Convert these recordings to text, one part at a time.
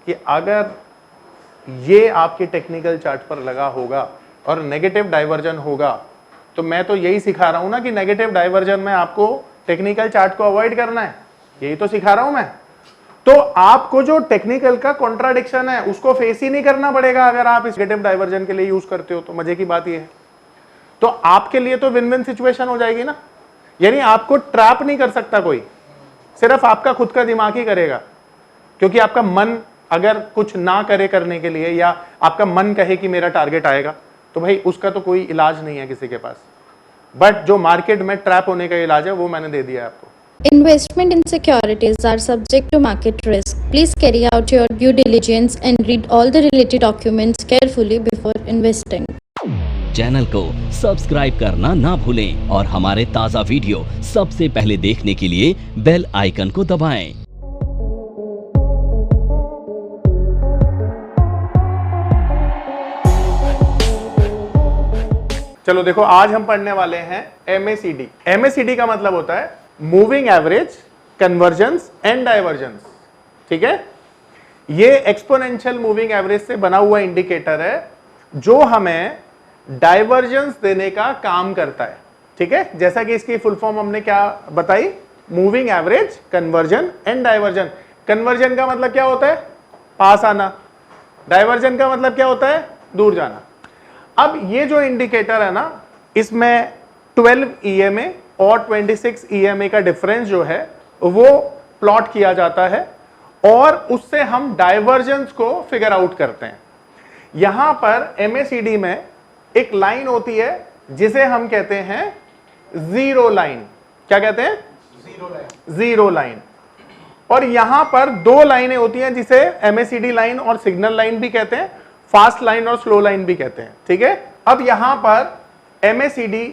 कि अगर ये आपके टेक्निकल चार्ट पर लगा होगा और नेगेटिव डाइवर्जन होगा, तो मैं तो यही सिखा रहा हूं ना कि नेगेटिव डाइवर्जन में आपको टेक्निकल चार्ट को अवॉइड करना है, यही तो सिखा रहा हूं मैं। तो आपको जो टेक्निकल का कॉन्ट्राडिक्शन है उसको फेस ही नहीं करना पड़ेगा अगर आप इस नेगेटिव डाइवर्जन के लिए यूज करते हो। तो मजे की बात ये है, तो आपके लिए तो विन विन सिचुएशन हो जाएगी ना। यानी आपको ट्रैप नहीं कर सकता कोई, सिर्फ आपका खुद का दिमाग ही करेगा, क्योंकि आपका मन अगर कुछ ना करे करने के लिए, या आपका मन कहे कि मेरा टारगेट आएगा, तो भाई उसका तो कोई इलाज नहीं है किसी के पास। बट जो मार्केट में ट्रैप होने का इलाज है वो मैंने दे दिया है आपको। Investment in securities are subject to market risk. Please carry out your due diligence and read all the related documents carefully before investing. Channel को सब्सक्राइब करना ना भूलें और हमारे ताज़ा वीडियो सबसे पहले देखने के लिए बेल आइकन को दबाएं। चलो देखो, आज हम पढ़ने वाले हैं MACD। MACD का मतलब होता है moving average, convergence and divergence. ठीक है, ये एक्सपोनेंशियल मूविंग एवरेज से बना हुआ इंडिकेटर है जो हमें डाइवर्जेंस देने का काम करता है। ठीक है, जैसा कि इसकी फुल फॉर्म हमने क्या बताई, moving average, conversion and diversion. Conversion का मतलब क्या होता है, पास आना। डाइवर्जन का मतलब क्या होता है, दूर जाना। अब ये जो इंडिकेटर है ना, इसमें 12 EMA और 26 EMA का डिफरेंस जो है वो प्लॉट किया जाता है और उससे हम डाइवर्जेंस को फिगर आउट करते हैं। यहां पर MACD में एक लाइन होती है जिसे हम कहते हैं जीरो लाइन। क्या कहते हैं, जीरो लाइन। और यहां पर दो लाइनें होती हैं जिसे MACD लाइन और सिग्नल लाइन भी कहते हैं, फास्ट लाइन और स्लो लाइन भी कहते हैं। ठीक है, अब यहां पर MACD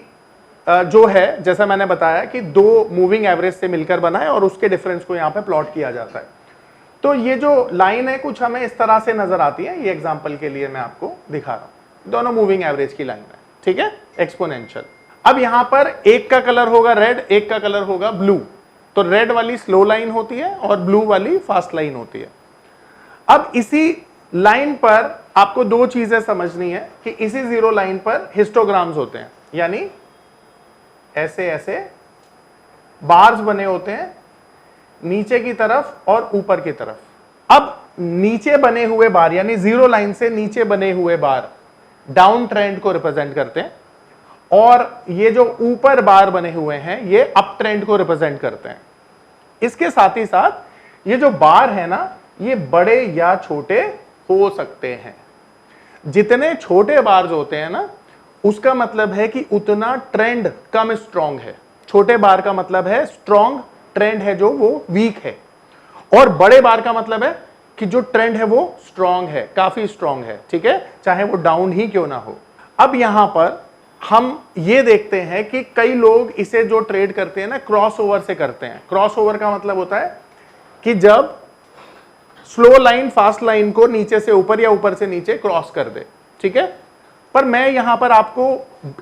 जो है, जैसा मैंने बताया कि दो मूविंग एवरेज से मिलकर बना है और उसके डिफरेंस को यहां पे प्लॉट किया जाता है। तो ये जो लाइन है कुछ हमें इस तरह से नजर आती है, ये एग्जांपल के लिए मैं आपको दिखा रहा हूं। दोनों मूविंग एवरेज की लाइन है, ठीक है, एक्सपोनेंशियल। अब यहां पर एक का कलर होगा रेड, एक का कलर होगा ब्लू। तो रेड वाली स्लो लाइन होती है और ब्लू वाली फास्ट लाइन होती है। अब इसी लाइन पर आपको दो चीजें समझनी है कि इसी जीरो लाइन पर हिस्टोग्राम्स होते हैं, यानी ऐसे ऐसे बार्स बने होते हैं नीचे की तरफ और ऊपर की तरफ। अब नीचे बने हुए बार, यानी जीरो लाइन से नीचे बने हुए बार डाउन ट्रेंड को रिप्रेजेंट करते हैं और ये जो ऊपर बार बने हुए हैं ये अप ट्रेंड को रिप्रेजेंट करते हैं। इसके साथ ही साथ ये जो बार है ना, ये बड़े या छोटे हो सकते हैं। जितने छोटे बार्स होते हैं ना, उसका मतलब है कि उतना ट्रेंड कम स्ट्रॉन्ग है। छोटे बार का मतलब है स्ट्रॉन्ग, ट्रेंड है जो वो वीक है। और बड़े बार का मतलब है कि जो ट्रेंड है वो स्ट्रॉन्ग है, काफी स्ट्रॉन्ग है। ठीक है, चाहे वो डाउन ही क्यों ना हो। अब यहां पर हम ये देखते हैं कि कई लोग इसे जो ट्रेड करते हैं ना, क्रॉस ओवर से करते हैं। क्रॉस ओवर का मतलब होता है कि जब स्लो लाइन फास्ट लाइन को नीचे से ऊपर या ऊपर से नीचे क्रॉस कर दे। ठीक है, पर मैं यहां पर आपको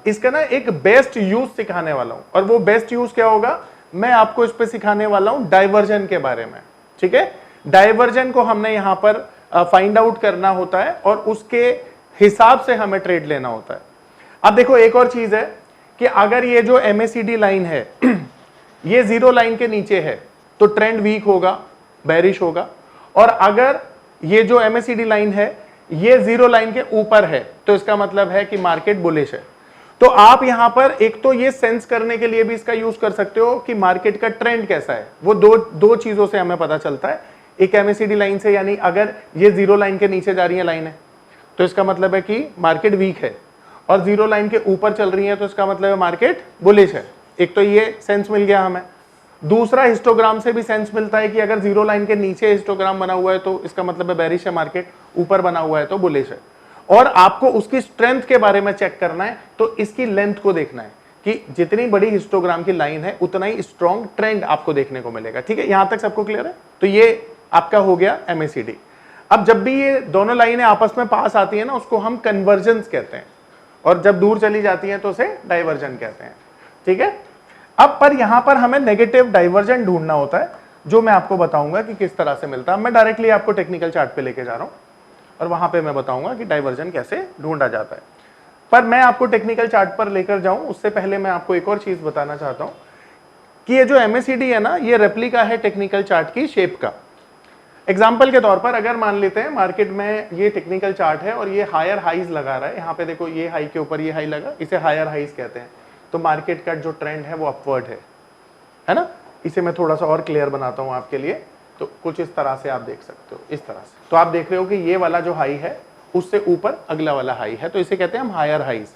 इसका ना एक बेस्ट यूज सिखाने वाला हूं, और वो बेस्ट यूज क्या होगा, मैं आपको इस पे सिखाने वाला हूं डाइवर्जन के बारे में। ठीक है, डाइवर्जन को हमने यहां पर फाइंड आउट करना होता है और उसके हिसाब से हमें ट्रेड लेना होता है। अब देखो, एक और चीज है कि अगर ये जो MACD लाइन है ये जीरो लाइन के नीचे है तो ट्रेंड वीक होगा, बेरिश होगा। और अगर ये जो MACD लाइन है ये जीरो लाइन के ऊपर है तो इसका मतलब है कि मार्केट बुलिश है। तो आप यहां पर एक तो ये सेंस करने के लिए भी इसका यूज कर सकते हो कि मार्केट का ट्रेंड कैसा है। वो दो चीजों से हमें पता चलता है। एक MACD लाइन से, यानी अगर ये जीरो लाइन के नीचे जा रही है लाइन है तो इसका मतलब है कि मार्केट वीक है, और जीरो लाइन के ऊपर चल रही है तो इसका मतलब है मार्केट बुलिश है। एक तो ये सेंस मिल गया हमें। दूसरा, हिस्टोग्राम से भी सेंस मिलता है कि अगर जीरो लाइन के नीचे हिस्टोग्राम बना हुआ है तो इसका मतलब है बेरिश है मार्केट, ऊपर बना हुआ है तो बुलिश है। और आपको उसकी स्ट्रेंथ के बारे में चेक करना है तो इसकी लेंथ को देखना है कि जितनी बड़ी हिस्टोग्राम की लाइन है उतना ही स्ट्रॉन्ग ट्रेंड आपको देखने को मिलेगा। ठीक है, यहां तक सबको क्लियर है? तो ये आपका हो गया MACD। अब जब भी ये दोनों लाइनें आपस में पास आती है ना, उसको हम कन्वर्जेंस कहते हैं, और जब दूर चली जाती है तो उसे डाइवर्जन कहते हैं। ठीक है, अब पर यहां पर हमें नेगेटिव डाइवर्जन ढूंढना होता है। जो मैं आपको बताऊंगा कि किस तरह से मिलता है। मैं डायरेक्टली आपको टेक्निकल चार्ट पे लेके जा रहा हूं और वहां पे मैं बताऊंगा कि डाइवर्जन कैसे ढूंढा जाता है। पर मैं आपको टेक्निकल चार्ट पर लेकर जाऊं उससे पहले मैं आपको एक और चीज बताना चाहता हूं कि ये जो MACD है ना, ये रेप्लिका है टेक्निकल चार्ट की शेप का। एग्जाम्पल के तौर पर अगर मान लेते हैं मार्केट में ये टेक्निकल चार्ट है और ये हायर हाईज लगा रहा है, यहाँ पे देखो ये हाई के ऊपर ये हाई लगा, इसे हायर हाईज कहते हैं। तो मार्केट का जो ट्रेंड है वो अपवर्ड है ना। इसे मैं थोड़ा सा और क्लियर बनाता हूं आपके लिए, तो कुछ इस तरह से आप देख सकते हो, इस तरह से। तो आप देख रहे हो कि ये वाला जो हाई है उससे ऊपर अगला वाला हाई है, तो इसे कहते हैं हम हायर हाईज।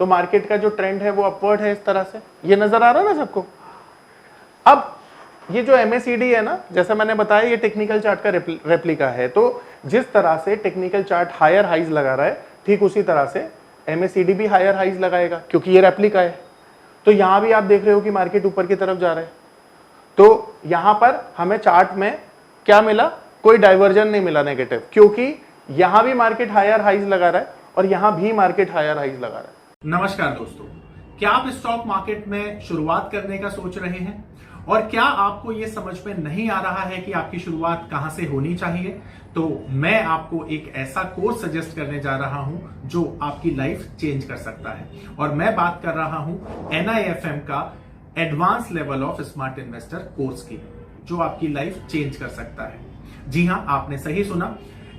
तो मार्केट का जो ट्रेंड है वो अपवर्ड है इस तरह से। ये नजर आ रहा है ना सबको। अब ये जो MACD है ना, जैसा मैंने बताया ये टेक्निकल चार्ट का रेप्लिका है। तो जिस तरह से टेक्निकल चार्ट हायर हाईज लगा रहा है, ठीक उसी तरह से MACD भी हायर हाईज लगाएगा क्योंकि ये रेप्लिका है। तो यहां भी आप देख रहे हो कि मार्केट ऊपर की तरफ जा रहा है। तो यहां पर हमें चार्ट में क्या मिला, कोई डाइवर्जन नहीं मिला नेगेटिव, क्योंकि यहां भी मार्केट हायर हाईज लगा रहा है और यहां भी मार्केट हायर हाईज लगा रहा है। नमस्कार दोस्तों, क्या आप स्टॉक मार्केट में शुरुआत करने का सोच रहे हैं और क्या आपको यह समझ में नहीं आ रहा है कि आपकी शुरुआत कहां से होनी चाहिए? तो मैं आपको एक ऐसा कोर्स सजेस्ट करने जा रहा हूं जो आपकी लाइफ चेंज कर सकता है। और मैं बात कर रहा हूं NIFM का advance level of smart investor course की, जो आपकी लाइफ चेंज कर सकता है। जी हां, आपने सही सुना।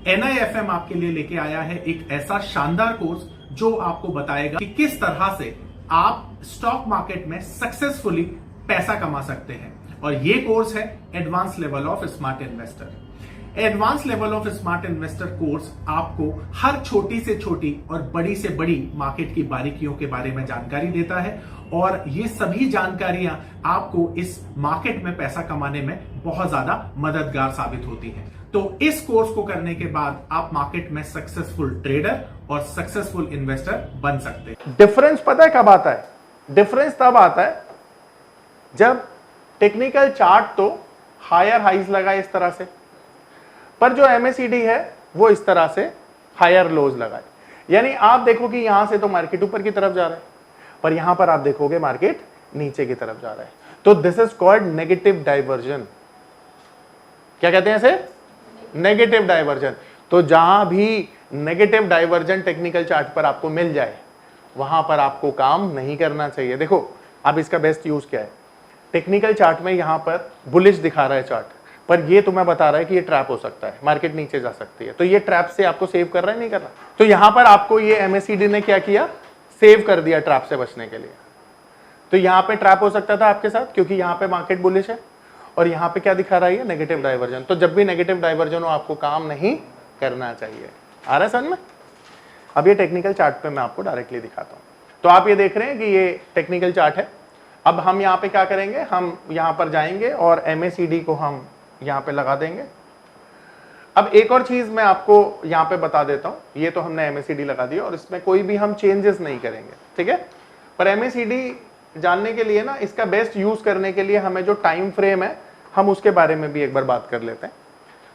NIFM आपके लिए लेके आया है एक ऐसा शानदार कोर्स जो आपको बताएगा कि किस तरह से आप स्टॉक मार्केट में सक्सेसफुली पैसा कमा सकते हैं। और ये कोर्स है advance level of smart investor. Advance level of smart investor course आपको हर छोटी से छोटी और बड़ी से बड़ी मार्केट की बारीकियों के बारे में जानकारी देता है और ये सभी जानकारियां आपको इस मार्केट में पैसा कमाने में बहुत ज्यादा मददगार साबित होती हैं। तो इस कोर्स को करने के बाद आप मार्केट में सक्सेसफुल ट्रेडर और सक्सेसफुल इन्वेस्टर बन सकते हैं। डिफरेंस पता है कब आता है? डिफरेंस तब आता है जब टेक्निकल चार्ट तो हायर हाईज लगा इस तरह से, पर जो MACD है वो इस तरह से हायर लोज लगाए। यानी आप देखो कि यहां से तो मार्केट ऊपर की तरफ जा रहा है, पर यहां पर आप देखोगे मार्केट नीचे की तरफ जा रहा है। तो this is called negative diversion. क्या कहते हैं इसे? Negative diversion. तो जहां भी नेगेटिव डाइवर्जन टेक्निकल चार्ट पर आपको मिल जाए वहां पर आपको काम नहीं करना चाहिए। देखो अब इसका बेस्ट यूज क्या है, टेक्निकल चार्ट में यहां पर बुलिश दिखा रहा है चार्ट, पर ये तुम्हें बता रहा है कि ये ट्रैप हो सकता है, मार्केट नीचे जा सकती है। तो ये ट्रैप से आपको सेव कर रहा है, नहीं कर रहा? तो यहां पर आपको ये MACD ने क्या किया, सेव कर दिया ट्रैप से बचने के लिए। तो यहां पे ट्रैप हो सकता था आपके साथ क्योंकि यहां पे मार्केट बुलिश है और यहां पे क्या दिखा रहा है, नेगेटिव डाइवर्जन। तो जब भी नेगेटिव डाइवर्जन हो आपको काम नहीं करना चाहिए। आ रहा है समझ में? अब ये टेक्निकल चार्ट पे मैं आपको डायरेक्टली दिखाता हूं। तो आप ये देख रहे हैं कि ये टेक्निकल चार्ट है। अब हम यहाँ पे क्या करेंगे, हम यहाँ पर जाएंगे और MACD को हम यहाँ पे लगा देंगे। अब एक और चीज मैं आपको यहाँ पे बता देता हूँ, ये तो हमने MACD लगा दिया और इसमें कोई भी हम चेंजेस नहीं करेंगे, ठीक है। पर MACD जानने के लिए ना, इसका बेस्ट यूज करने के लिए हमें जो टाइम फ्रेम है हम उसके बारे में भी एक बार बात कर लेते हैं।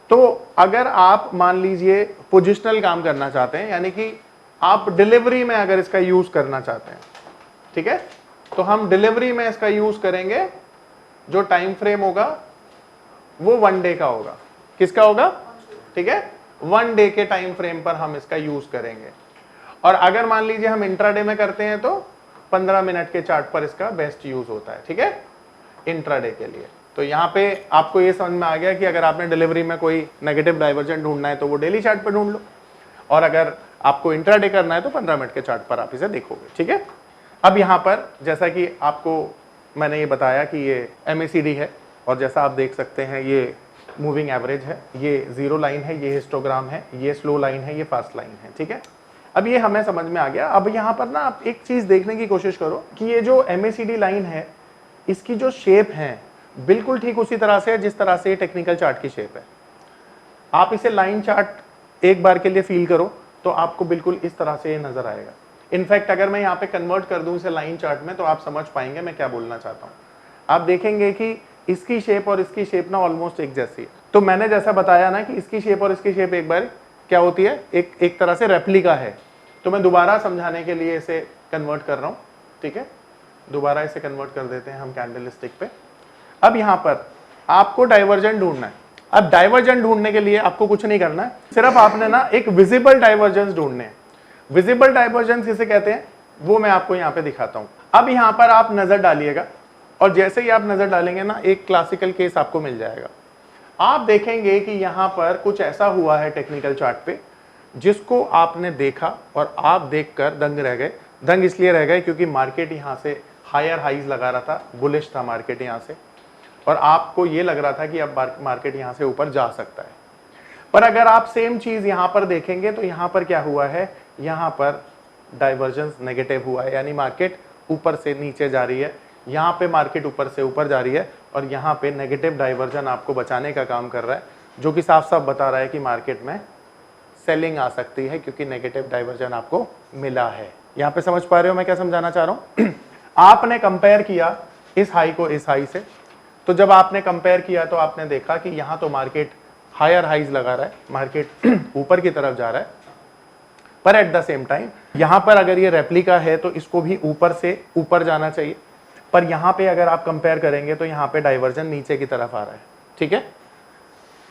तो अगर आप मान लीजिए पोजिशनल काम करना चाहते हैं, यानी कि आप डिलीवरी में अगर इसका यूज करना चाहते हैं, ठीक है, तो हम डिलीवरी में इसका यूज करेंगे। जो टाइम फ्रेम होगा वो 1 डे का होगा। किसका होगा? ठीक है, 1 डे के टाइम फ्रेम पर हम इसका यूज करेंगे। और अगर मान लीजिए हम इंट्राडे में करते हैं तो 15 मिनट के चार्ट पर इसका बेस्ट यूज होता है, ठीक है, इंट्राडे के लिए। तो यहां पे आपको ये समझ में आ गया कि अगर आपने डिलीवरी में कोई नेगेटिव डाइवर्जन ढूंढना है तो वो डेली चार्ट पर ढूंढ लो, और अगर आपको इंट्राडे करना है तो 15 मिनट के चार्ट पर आप इसे देखोगे, ठीक है। अब यहां पर जैसा कि आपको मैंने ये बताया कि ये MACD है और जैसा आप देख सकते हैं ये मूविंग एवरेज है, ये जीरो लाइन है, ये हिस्टोग्राम है, ये स्लो लाइन है, ये फास्ट लाइन है, ठीक है। अब ये हमें समझ में आ गया। अब यहाँ पर ना आप एक चीज देखने की कोशिश करो कि ये जो MACD लाइन है इसकी जो शेप है बिल्कुल ठीक उसी तरह से है जिस तरह से टेक्निकल चार्ट की शेप है। आप इसे लाइन चार्ट एक बार के लिए फील करो तो आपको बिल्कुल इस तरह से ये नजर आएगा। इनफैक्ट अगर मैं यहाँ पे कन्वर्ट कर दूं इसे लाइन चार्ट में तो आप समझ पाएंगे मैं क्या बोलना चाहता हूँ। आप देखेंगे कि इसकी शेप और इसकी शेप ना ऑलमोस्ट एक जैसी है। तो मैंने जैसा बताया ना कि इसकी शेप और इसकी शेप एक बार क्या होती है, एक तरह से रेप्लिका है। तो मैं दोबारा समझाने के लिए इसे कन्वर्ट कर रहा हूँ, ठीक है। दोबारा इसे कन्वर्ट कर देते हैं हम कैंडल स्टिक पे। अब यहाँ पर आपको डाइवर्जन ढूंढना है। अब डाइवर्जन ढूंढने के लिए आपको कुछ नहीं करना है, सिर्फ आपने ना एक विजिबल डाइवर्जेंस ढूंढने हैं। विजिबल डाइवर्जेंस किसे कहते हैं वो मैं आपको यहां पे दिखाता हूं। अब यहां पर आप नजर डालिएगा और जैसे ही आप नजर डालेंगे ना एक क्लासिकल केस आपको मिल जाएगा। आप देखेंगे कि यहां पर कुछ ऐसा हुआ है टेक्निकल चार्ट पे जिसको आपने देखा और आप देखकर दंग रह गए। दंग इसलिए रह गए क्योंकि मार्केट यहां से हायर हाईज लगा रहा था, बुलिश था मार्केट यहां से, और आपको ये लग रहा था कि अब मार्केट यहां से ऊपर जा सकता है। पर अगर आप सेम चीज यहां पर देखेंगे तो यहां पर क्या हुआ है, यहां पर डाइवर्जेंस नेगेटिव हुआ है, यानी मार्केट ऊपर से नीचे जा रही है, यहां पे मार्केट ऊपर से ऊपर जा रही है और यहां पे नेगेटिव डाइवर्जन आपको बचाने का काम कर रहा है, जो कि साफ साफ बता रहा है कि मार्केट में सेलिंग आ सकती है क्योंकि नेगेटिव डाइवर्जन आपको मिला है। यहां पे समझ पा रहे हो मैं क्या समझाना चाह रहा हूं? आपने कंपेयर किया इस हाई को इस हाई से, तो जब आपने कंपेयर किया तो आपने देखा कि यहां तो मार्केट हायर हाइज लगा रहा है, मार्केट ऊपर की तरफ जा रहा है, पर एट द सेम टाइम यहां पर अगर ये रेप्लिका है तो इसको भी ऊपर से ऊपर जाना चाहिए, पर यहां पे अगर आप कंपेयर करेंगे तो यहां पे डाइवर्जन नीचे की तरफ आ रहा है, ठीक है।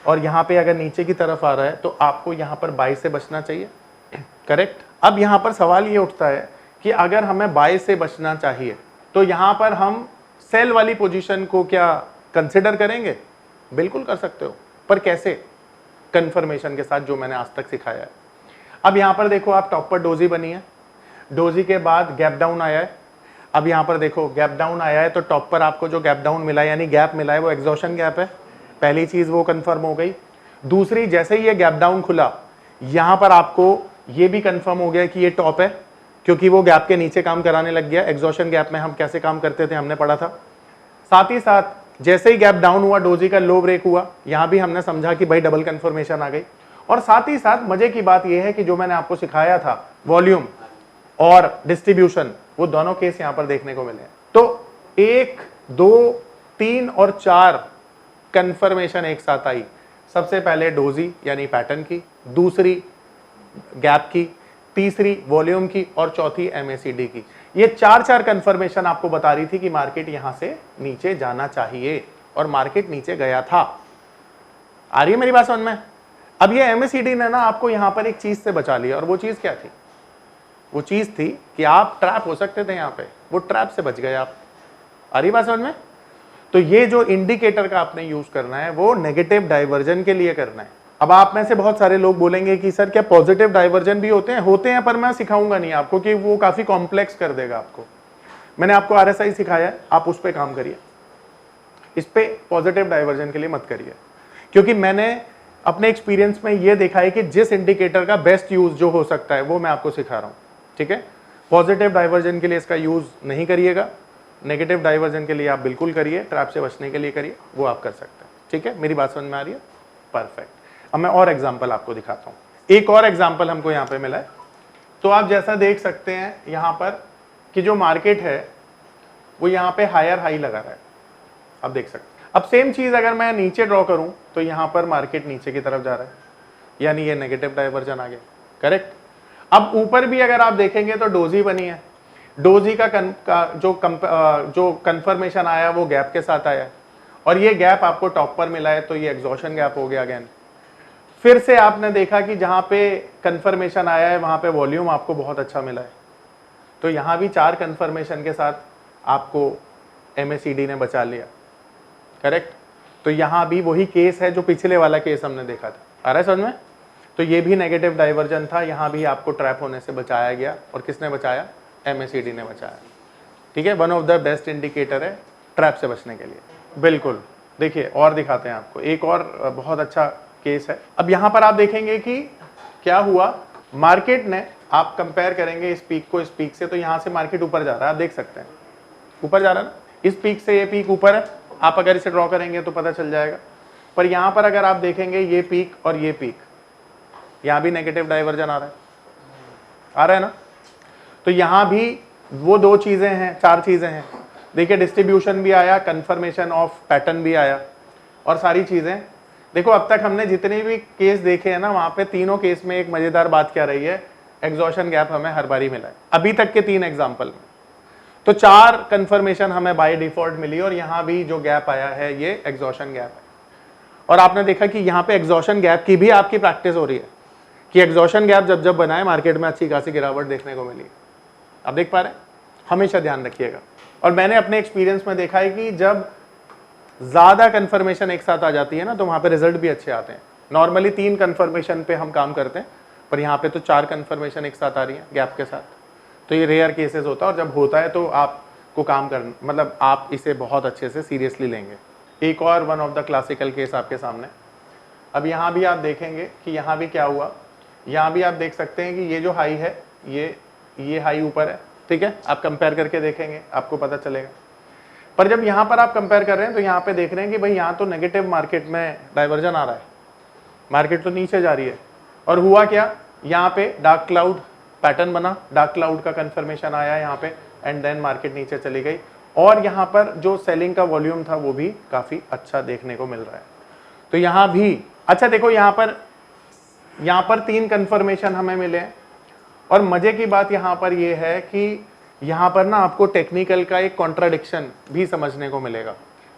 और यहां पे अगर नीचे की तरफ आ रहा है तो आपको यहां पर बाय से बचना चाहिए, करेक्ट। अब यहां पर सवाल ये उठता है कि अगर हमें बाय से बचना चाहिए तो यहां पर हम सेल वाली पोजीशन को क्या कंसिडर करेंगे? बिल्कुल कर सकते हो, पर कैसे? कंफर्मेशन के साथ, जो मैंने आज तक सिखाया है। अब यहां पर देखो आप, टॉप पर डोजी बनी है, डोजी के बाद गैप डाउन आया है। अब यहां पर देखो गैप डाउन आया है तो टॉप पर आपको जो गैप डाउन मिला है यानी गैप मिला है वो एग्जॉशन गैप है, पहली चीज वो कंफर्म हो गई। दूसरी, जैसे ही ये गैप डाउन खुला यहां पर आपको ये भी कंफर्म हो गया कि ये टॉप है, क्योंकि वो गैप के नीचे काम कराने लग गया। एग्जॉशन गैप में हम कैसे काम करते थे हमने पढ़ा था। साथ ही साथ जैसे ही गैप डाउन हुआ, डोजी का लो ब्रेक हुआ, यहां भी हमने समझा कि भाई डबल कंफर्मेशन आ गई। और साथ ही साथ मजे की बात यह है कि जो मैंने आपको सिखाया था वॉल्यूम और डिस्ट्रीब्यूशन, वो दोनों केस यहां पर देखने को मिले। तो 1, 2, 3 और 4 कंफर्मेशन एक साथ आई। सबसे पहले डोजी यानी पैटर्न की, दूसरी गैप की, तीसरी वॉल्यूम की और चौथी MACD की। ये 4 कंफर्मेशन आपको बता रही थी कि मार्केट यहां से नीचे जाना चाहिए और मार्केट नीचे गया था। आ रही है मेरी बात समझ में? अब ये MACD ने ना आपको यहां पर एक चीज से बचा लिया, और वो चीज क्या थी? वो चीज थी कि आप ट्रैप हो सकते थे यहां पे, वो ट्रैप से बच गए आप। आ रही बात समझ में? तो ये जो इंडिकेटर का आपने यूज करना है वो नेगेटिव डाइवर्जन के लिए करना है। अब आप में से बहुत सारे लोग बोलेंगे कि सर क्या पॉजिटिव डाइवर्जन भी होते हैं? होते हैं, पर मैं सिखाऊंगा नहीं आपको कि वो काफी कॉम्प्लेक्स कर देगा आपको। मैंने आपको RSI सिखाया है, आप उस पर काम करिए, इस पे पॉजिटिव डाइवर्जन के लिए मत करिए, क्योंकि मैंने अपने एक्सपीरियंस में ये देखा है कि जिस इंडिकेटर का बेस्ट यूज जो हो सकता है वो मैं आपको सिखा रहा हूं, ठीक है। पॉजिटिव डाइवर्जन के लिए इसका यूज नहीं करिएगा, नेगेटिव डाइवर्जन के लिए आप बिल्कुल करिए, ट्रैप से बचने के लिए करिए, वो आप कर सकते हैं, ठीक है। मेरी बात समझ में आ रही है? परफेक्ट। अब मैं और एग्जाम्पल आपको दिखाता हूं। एक और एग्जाम्पल हमको यहां पे मिला है। तो आप जैसा देख सकते हैं यहां पर कि जो मार्केट है वो यहां पे हायर हाई लगा रहा है, आप देख सकते हैं। अब सेम चीज अगर मैं नीचे ड्रॉ करूं तो यहां पर मार्केट नीचे की तरफ जा रहा है, यानी ये नेगेटिव डाइवर्जन आ गया, करेक्ट। अब ऊपर भी अगर आप देखेंगे तो डोजी बनी है, डोजी का जो कंफर्मेशन आया वो गैप के साथ आया, और ये गैप आपको टॉप पर मिला है तो ये एग्जॉशन गैप हो गया अगेन। फिर से आपने देखा कि जहां पे कंफर्मेशन आया है वहां पे वॉल्यूम आपको बहुत अच्छा मिला है, तो यहां भी 4 कंफर्मेशन के साथ आपको MACD ने बचा लिया, करेक्ट। तो यहां भी वही केस है जो पिछले वाला केस हमने देखा था। आ रहा है समझ में? तो ये भी नेगेटिव डाइवर्जन था, यहां भी आपको ट्रैप होने से बचाया गया, और किसने बचाया? MACD ने बचाया, ठीक है। One of the best indicator है ट्रैप से बचने के लिए, बिल्कुल। देखिए और दिखाते हैं आपको एक और बहुत अच्छा केस है। अब यहां पर आप देखेंगे कि क्या हुआ, मार्केट ने, आप कंपेयर करेंगे इस पीक को इस पीक से, तो यहां से मार्केट ऊपर जा रहा है, आप देख सकते हैं ऊपर जा रहा है ना, इस पीक से ये पीक ऊपर है। आप अगर इसे ड्रॉ करेंगे तो पता चल जाएगा। पर यहां पर अगर आप देखेंगे ये पीक और ये पीक, यहां भी नेगेटिव डाइवर्जन आ रहा है ना। तो यहां भी वो 2 चीजें हैं, 4 चीजें हैं। देखिए डिस्ट्रीब्यूशन भी आया, कंफर्मेशन ऑफ पैटर्न भी आया, और सारी चीजें। देखो अब तक हमने जितने भी केस देखे हैं ना, वहां पे तीनों केस में एक मजेदार बात क्या रही है, एग्जॉशन गैप हमें हर बारी मिला है, अभी तक के 3 एग्जाम्पल में। तो 4 कंफर्मेशन हमें बाय डिफॉल्ट मिली और यहां भी जो गैप आया है ये एग्जॉशन गैप है। और आपने देखा कि यहां पे एग्जॉशन गैप की भी आपकी प्रैक्टिस हो रही है कि एग्जॉशन गैप जब जब बनाए मार्केट में अच्छी खासी गिरावट देखने को मिली। आप देख पा रहे हैं, हमेशा ध्यान रखिएगा। और मैंने अपने एक्सपीरियंस में देखा है कि जब ज्यादा कंफर्मेशन एक साथ आ जाती है ना तो वहां पे रिजल्ट भी अच्छे आते हैं। नॉर्मली 3 कंफर्मेशन पे हम काम करते हैं, पर यहाँ पे तो 4 कंफर्मेशन एक साथ आ रही है गैप के साथ, तो ये रेयर केसेस होता है। और जब होता है तो आपको काम करना, मतलब आप इसे बहुत अच्छे से सीरियसली लेंगे। एक और one of the classical case आपके सामने। अब यहाँ भी आप देखेंगे कि यहाँ भी क्या हुआ, यहाँ भी आप देख सकते हैं कि ये जो हाई है ये हाई ऊपर है, ठीक है। आप कंपेयर करके देखेंगे आपको पता चलेगा। पर जब यहाँ पर आप कंपेयर कर रहे हैं तो यहाँ पे देख रहे हैं कि भाई यहाँ तो नेगेटिव मार्केट में डाइवर्जन आ रहा है, मार्केट तो नीचे जा रही है। और हुआ क्या, यहाँ पे डार्क क्लाउड पैटर्न बना, डार्क क्लाउड का कंफर्मेशन आया यहाँ पे एंड देन मार्केट नीचे चली गई। और यहाँ पर जो सेलिंग का वॉल्यूम था वो भी काफी अच्छा देखने को मिल रहा है। तो यहाँ भी अच्छा देखो, यहाँ पर 3 कंफर्मेशन हमें मिले हैं। और मजे की बात यहाँ पर ये है कि यहाँ पर ना आपको टेक्निकल का एक कॉन्ट्राडिक्शन भी समझने को मिलेगा।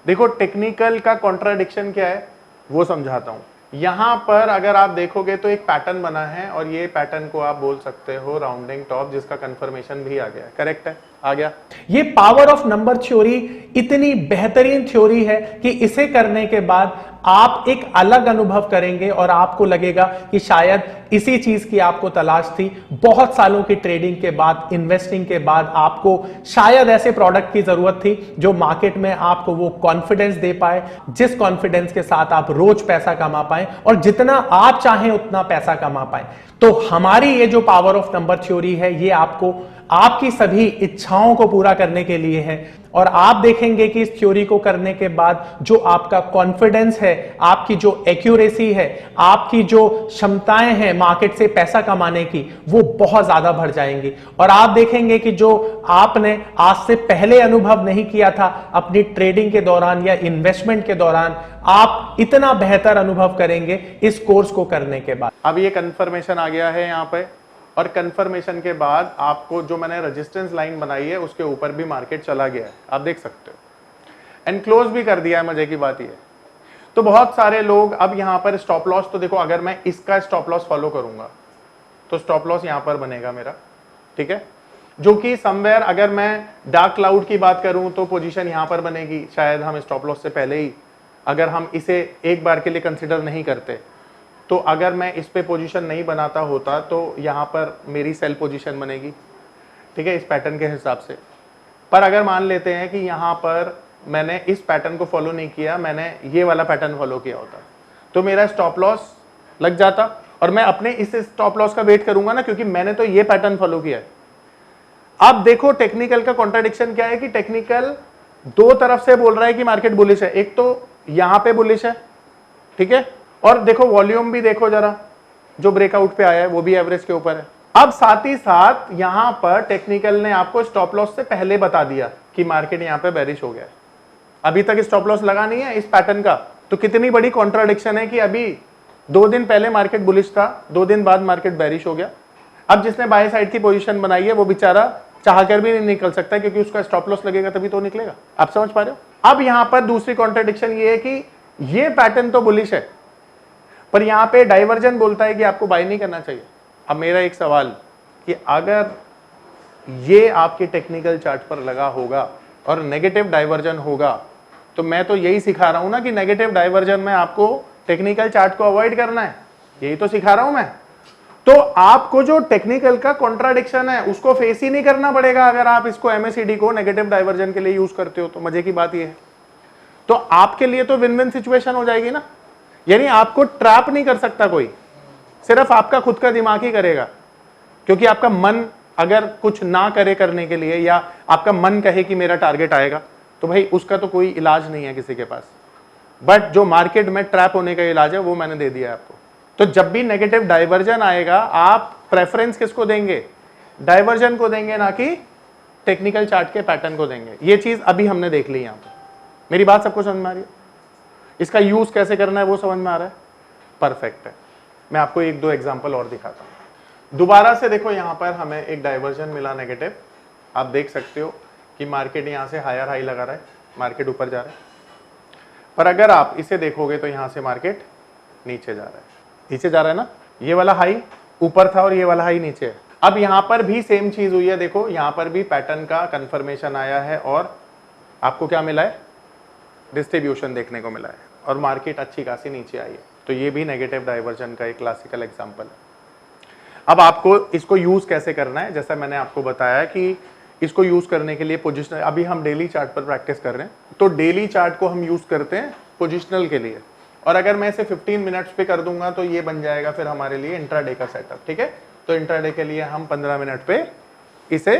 देखो टेक्निकल का कॉन्ट्राडिक्शन क्या है वो समझाता हूं। यहां पर अगर आप देखोगे तो एक पैटर्न बना है और ये पैटर्न को आप बोल सकते हो राउंडिंग टॉप, जिसका कंफर्मेशन भी आ गया है। करेक्ट है, आ गया। ये पावर ऑफ नंबर थ्योरी इतनी बेहतरीन थ्योरी है कि इसे करने के बाद आप एक अलग अनुभव करेंगे और आपको लगेगा कि शायद इसी चीज की आपको तलाश थी। बहुत सालों की ट्रेडिंग के बाद, इन्वेस्टिंग के बाद आपको शायद ऐसे प्रोडक्ट की जरूरत थी जो मार्केट में आपको वो कॉन्फिडेंस दे पाए, जिस कॉन्फिडेंस के साथ आप रोज पैसा कमा पाए और जितना आप चाहें उतना पैसा कमा पाए। तो हमारी ये जो पावर ऑफ नंबर थ्योरी है ये आपको आपकी सभी इच्छाओं को पूरा करने के लिए है। और आप देखेंगे कि इस थ्योरी को करने के बाद जो आपका कॉन्फिडेंस है, आपकी जो एक्यूरेसी है, आपकी जो क्षमताएं हैं मार्केट से पैसा कमाने की, वो बहुत ज्यादा बढ़ जाएंगी। और आप देखेंगे कि जो आपने आज से पहले अनुभव नहीं किया था अपनी ट्रेडिंग के दौरान या इन्वेस्टमेंट के दौरान, आप इतना बेहतर अनुभव करेंगे इस कोर्स को करने के बाद। अब ये कंफर्मेशन आ गया है यहाँ पे, और कंफर्मेशन के बाद आपको जो मैंने रेजिस्टेंस लाइन बनाई है उसके ऊपर भी मार्केट चला गया है, आप देख सकते हो, एंड क्लोज भी कर दिया है। मजे की बात ये है। तो बहुत सारे लोग अब यहाँ पर स्टॉप लॉस, तो देखो अगर मैं इसका स्टॉप लॉस फॉलो करूंगा तो स्टॉप लॉस यहाँ पर बनेगा मेरा, ठीक है, जो कि समवेयर, अगर मैं डार्क क्लाउड की बात करूं तो पोजीशन यहाँ पर बनेगी। शायद हम स्टॉप लॉस से पहले ही, अगर हम इसे एक बार के लिए कंसिडर नहीं करते, तो अगर मैं इस पे पोजीशन नहीं बनाता होता तो यहाँ पर मेरी सेल पोजीशन बनेगी, ठीक है, इस पैटर्न के हिसाब से। पर अगर मान लेते हैं कि यहाँ पर मैंने इस पैटर्न को फॉलो नहीं किया, मैंने ये वाला पैटर्न फॉलो किया होता, तो मेरा स्टॉप लॉस लग जाता और मैं अपने इस स्टॉप लॉस का वेट करूंगा ना, क्योंकि मैंने तो ये पैटर्न फॉलो किया है। अब देखो टेक्निकल का कॉन्ट्राडिक्शन क्या है कि टेक्निकल 2 तरफ से बोल रहा है कि मार्केट बुलिश है। एक तो यहां पे बुलिश है, ठीक है, और देखो वॉल्यूम भी देखो जरा, जो ब्रेकआउट पे आया है वो भी एवरेज के ऊपर है। अब साथ ही साथ यहां पर टेक्निकल ने आपको स्टॉप लॉस से पहले बता दिया कि मार्केट यहां पे बेरिश हो गया है। अभी तक स्टॉप लॉस लगा नहीं है इस पैटर्न का, तो कितनी बड़ी कॉन्ट्राडिक्शन है कि अभी 2 दिन पहले मार्केट बुलिश था, 2 दिन बाद मार्केट बेरिश हो गया। अब जिसने बाय साइड की पोजीशन बनाई है वो बेचारा चाहकर भी नहीं निकल सकता, क्योंकि उसका स्टॉप लॉस लगेगा तभी तो निकलेगा। आप समझ पा रहे हो। अब यहां पर दूसरी कॉन्ट्राडिक्शन ये है कि ये पैटर्न तो बुलिश है, पर यहां पे डाइवर्जन बोलता है कि आपको बाय नहीं करना चाहिए। अब मेरा एक सवाल कि अगर ये आपके टेक्निकल चार्ट पर लगा होगा और नेगेटिव डाइवर्जन होगा, तो मैं तो यही सिखा रहा हूं ना कि नेगेटिव डाइवर्जन में आपको टेक्निकल चार्ट को अवॉइड करना है, यही तो सिखा रहा हूं मैं। तो आपको जो टेक्निकल का कॉन्ट्राडिक्शन है उसको फेस ही नहीं करना पड़ेगा अगर आप इसको MACD को नेगेटिव डाइवर्जन के लिए यूज करते हो। तो मजे की बात यह है, तो आपके लिए तो विन विन सिचुएशन हो जाएगी ना। यानी आपको ट्रैप नहीं कर सकता कोई, सिर्फ आपका खुद का दिमाग ही करेगा, क्योंकि आपका मन अगर कुछ ना करे करने के लिए, या आपका मन कहे कि मेरा टारगेट आएगा, तो भाई उसका तो कोई इलाज नहीं है किसी के पास। बट जो मार्केट में ट्रैप होने का इलाज है वो मैंने दे दिया आपको। तो जब भी नेगेटिव डाइवर्जन आएगा, आप प्रेफरेंस किसको देंगे? डाइवर्जन को देंगे, ना कि टेक्निकल चार्ट के पैटर्न को देंगे। ये चीज अभी हमने देख ली। यहां पर मेरी बात सबको समझ में आ रही है? इसका यूज कैसे करना है वो समझ में आ रहा है? परफेक्ट है। मैं आपको 1-2 एग्जांपल और दिखाता हूं। दोबारा से देखो, यहां पर हमें एक डाइवर्जन मिला नेगेटिव। आप देख सकते हो कि मार्केट यहां से हायर हाई लगा रहा है, मार्केट ऊपर जा रहा है। पर अगर आप इसे देखोगे तो यहां से मार्केट नीचे जा रहा है, नीचे जा रहा है ना। ये वाला हाई ऊपर था और ये वाला हाई नीचे है। अब यहां पर भी सेम चीज हुई है, देखो यहां पर भी पैटर्न का कंफर्मेशन आया है और आपको क्या मिला है, डिस्ट्रीब्यूशन देखने को मिला है और मार्केट अच्छी खासी नीचे आई है। तो ये भी नेगेटिव डाइवर्जन का एक क्लासिकल एग्जांपल है। अब आपको इसको यूज कैसे करना है, जैसा मैंने आपको बताया कि इसको यूज करने के लिए पोजिशनल, अभी हम डेली चार्ट पर प्रैक्टिस कर रहे हैं, तो डेली चार्ट को हम यूज करते हैं पोजिशनल के लिए। और अगर मैं इसे 15 मिनट्स पे कर दूंगा तो ये बन जाएगा फिर हमारे लिए इंट्राडे का सेटअप, ठीक है। तो इंट्राडे के लिए हम 15 मिनट पे इसे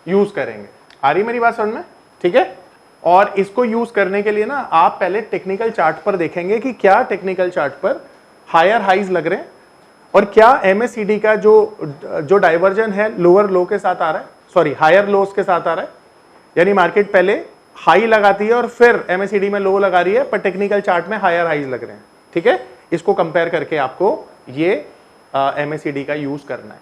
यूज करेंगे। आ रही मेरी बात समझ में, ठीक है। और इसको यूज करने के लिए ना आप पहले टेक्निकल चार्ट पर देखेंगे कि क्या टेक्निकल चार्ट पर हायर हाइज लग रहे हैं और क्या MACD का जो डाइवर्जन है लोअर लो के साथ आ रहा है, सॉरी हायर लोस के साथ आ रहा है। यानी मार्केट पहले हाई लगाती है और फिर MACD में लो लगा रही है, पर टेक्निकल चार्ट में हायर हाइज लग रहे हैं, ठीक है। इसको कंपेयर करके आपको ये MACD का यूज करना है।